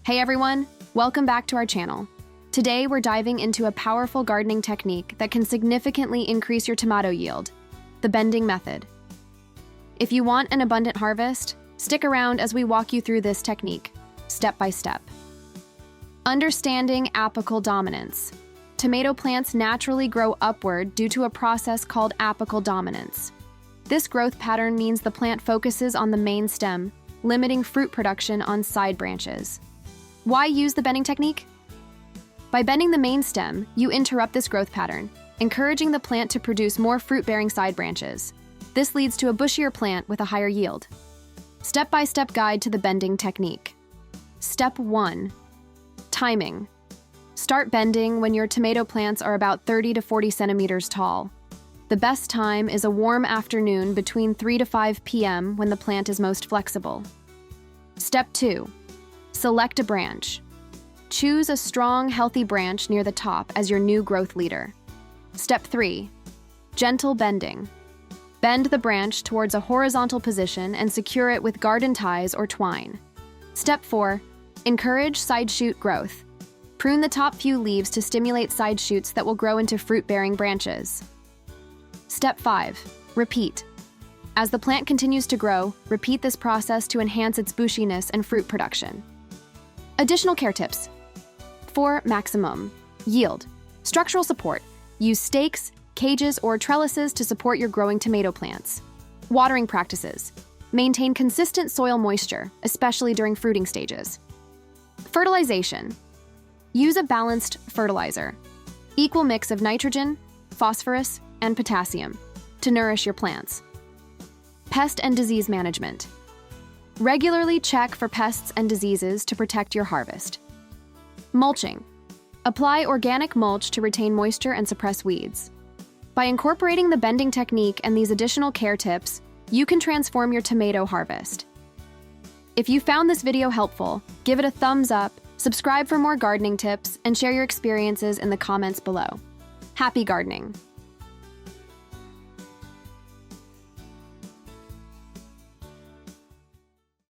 Hey everyone, welcome back to our channel. Today we're diving into a powerful gardening technique that can significantly increase your tomato yield, the bending method. If you want an abundant harvest, stick around as we walk you through this technique, step by step. Understanding apical dominance. Tomato plants naturally grow upward due to a process called apical dominance. This growth pattern means the plant focuses on the main stem, limiting fruit production on side branches. Why use the bending technique? By bending the main stem, you interrupt this growth pattern, encouraging the plant to produce more fruit-bearing side branches. This leads to a bushier plant with a higher yield. Step-by-step guide to the bending technique. Step 1. Timing. Start bending when your tomato plants are about 30 to 40 centimeters tall. The best time is a warm afternoon between 3 to 5 p.m. when the plant is most flexible. Step 2. Select a branch. Choose a strong, healthy branch near the top as your new growth leader. Step 3. Gentle bending. Bend the branch towards a horizontal position and secure it with garden ties or twine. Step 4. Encourage side shoot growth. Prune the top few leaves to stimulate side shoots that will grow into fruit-bearing branches. Step 5. Repeat. As the plant continues to grow, repeat this process to enhance its bushiness and fruit production. Additional care tips. For maximum yield. Structural support. Use stakes, cages, or trellises to support your growing tomato plants. Watering practices. Maintain consistent soil moisture, especially during fruiting stages. Fertilization. Use a balanced fertilizer. Equal mix of nitrogen, phosphorus, and potassium to nourish your plants. Pest and disease management. Regularly check for pests and diseases to protect your harvest. Mulching. Apply organic mulch to retain moisture and suppress weeds. By incorporating the bending technique and these additional care tips, you can transform your tomato harvest. If you found this video helpful, give it a thumbs up, subscribe for more gardening tips, and share your experiences in the comments below. Happy gardening!